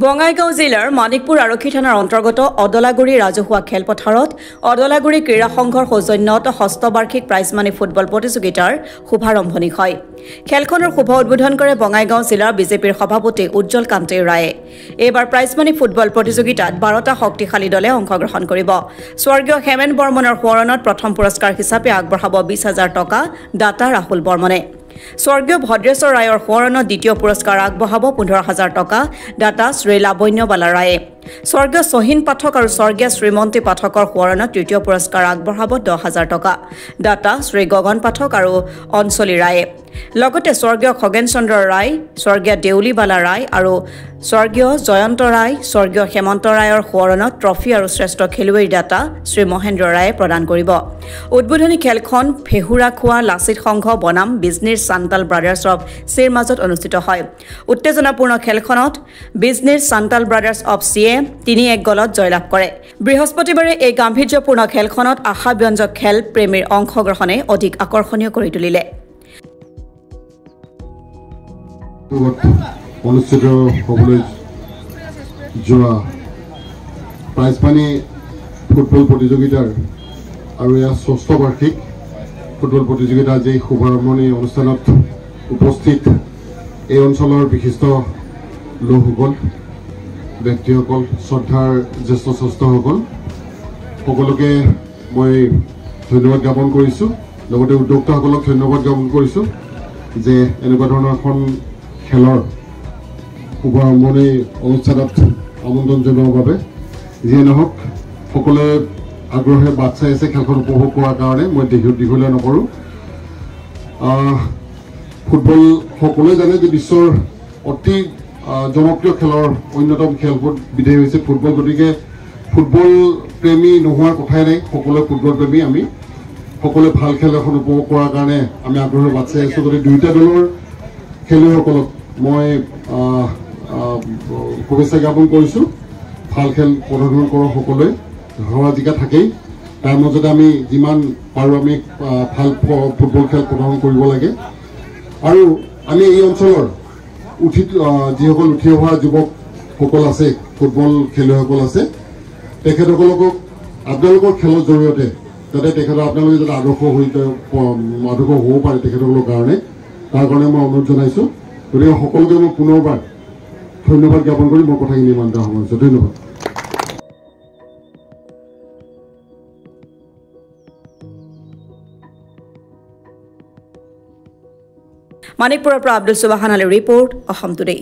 বঙাইগাঁও জিলাৰ মানিকপুৰ আৰক্ষী থানাৰ অন্তৰ্গত অদলাগুৰি ৰাজহুৱা খেলপথাৰত অদলাগুৰি ক্ৰীড়া সংঘৰ সৌজন্যত ষষ্ঠ বাৰ্ষিক প্ৰাইজমানি ফুটবল প্ৰতিযোগিতাৰ শুভাৰম্ভণি হয়। খেলখনৰ শুভ উদ্বোধন কৰে বঙাইগাঁও জিলাৰ বিজেপিৰ সভাপতি উজ্জ্বল কান্তি ৰায়ে। এইবাৰ প্ৰাইজমানি ফুটবল প্ৰতিযোগিতাত 12টা শক্তিশালী দলে অংশগ্ৰহণ কৰিব। স্বৰ্গীয় হেমেন বৰ্মনৰ সোঁৱৰণত প্ৰথম পুৰস্কাৰ হিচাপে আগবঢ়াব 20,000 টকা দাতা ৰাহুল বৰ্মনে। স্বৰ্গীয় ভদ্ৰেশ্বৰ ৰায়ৰ সোঁৱৰণত দ্বিতীয় পুৰস্কাৰ আগবঢ়াব 15,000 টকা দাতা শ্ৰী লাবণ্যবালা ৰায়ে। স্বৰ্গীয় চহীন পাঠক আৰু স্বৰ্গীয় শ্ৰীমন্তী পাঠকৰ সোঁৱৰণত তৃতীয় পুৰস্কাৰ আগবঢ়াব 10,000 টকা দাতা শ্ৰী গগন পাঠক আৰু অঞ্চলী ৰায়ে। লগতে স্বৰ্গীয় খগেন চন্দ্ৰ ৰায়, স্বৰ্গীয় দেউলীবালা ৰায় আৰু স্বৰ্গীয় জয়ন্ত ৰায়, স্বৰ্গীয় হেমন্ত ৰায়ৰ সোঁৱৰণত ট্ৰফি আৰু শ্ৰেষ্ঠ খেলুৱৈৰ দাতা শ্ৰী মহেন্দ্ৰ ৰায়ে প্ৰদান কৰিব। উদ্বোধনী খেলখন ফেহুৰাখোৱা লাচিত সংঘ বনাম বিজনীৰ চান্তাল ব্ৰাদাৰ্ছ অৱ চিৰ মাজত অনুষ্ঠিত হয়। উত্তেজনাপূৰ্ণ খেলখনত বিজনীৰ চান্তাল ব্ৰাদাৰ্ছ অৱ চিয়ে 3-1 গলত জয়লাভ কৰে। বৃহস্পতিবাৰে এই গাম্ভীৰ্যপূৰ্ণ খেলখনত আশাব্যঞ্জক খেল প্ৰেমীৰ অংশগ্ৰহণে অধিক আকৰ্ষণীয় কৰি তুলিলে। অনুষ্ঠিত হ'বলৈ যোৱা প্ৰাইজমানি ফুটবল প্ৰতিযোগিতাৰ আৰু ইয়াৰ ষষ্ঠ বাৰ্ষিক ফুটবল প্ৰতিযোগিতা আজি শুভাৰম্ভণি অনুষ্ঠানত উপস্থিত এই অঞ্চলৰ বিশিষ্ট লোকসকল, ব্যক্তিসকল, শ্ৰদ্ধাৰ জ্যেষ্ঠ শ্ৰেষ্ঠসকল সকলোকে মই ধন্যবাদ জ্ঞাপন কৰিছোঁ। লগতে উদ্যোক্তাসকলক ধন্যবাদ জ্ঞাপন কৰিছোঁ যে এনেকুৱা ধৰণৰ এখন খেলৰ শুভাৰম্ভণি অনুষ্ঠানত আমন্ত্ৰণ জনোৱাৰ বাবে। যিয়ে নহওক সকলোৱে আগ্ৰহে বাট চাই আছে খেলখন উপভোগ কৰাৰ কাৰণে। মই দীঘলীয়া নকৰোঁ। ফুটবল সকলোৱে জানে যে বিশ্বৰ অতি জনপ্ৰিয় খেলৰ অন্যতম খেলবিধেই হৈছে ফুটবল। গতিকে ফুটবল প্ৰেমী নোহোৱাৰ কথাই নাই। সকলোৱে ফুটবল প্ৰেমী। আমি সকলোৱে ভাল খেল এখন উপভোগ কৰাৰ কাৰণে আমি আগ্ৰহে বাট চাই আছোঁ। গতিকে দুয়োটা দলৰ খেলুৱৈসকলক মই শুভেচ্ছা জ্ঞাপন কৰিছোঁ। ভাল খেল প্ৰদৰ্শন কৰক সকলোৱে। হৰা জিকা থাকেই, তাৰ মাজতে আমি যিমান পাৰোঁ আমি ভাল ফুটবল খেল প্ৰদৰ্শন কৰিব লাগে। আৰু আমি এই অঞ্চলৰ যিসকল উঠি অহা যুৱকসকল আছে, ফুটবল খেলুৱৈসকল আছে, তেখেতসকলক আপোনালোকৰ খেলৰ জৰিয়তে যাতে আপোনালোকে যাতে আদৰ্শ হ'ব পাৰে তেখেতসকলৰ কাৰণে, তাৰ কাৰণে মই অনুৰোধ জনাইছোঁ। গতিকে সকলোকে মই পুনৰবাৰ ধন্যবাদ জ্ঞাপন কৰি মই কথাখিনি ইমানটা সামৰিছোঁ। ধন্যবাদ। মানিকপুৰৰ পৰা আব্দুল সুবাহান আলীৰ ৰিপৰ্ট, অসম টুডে।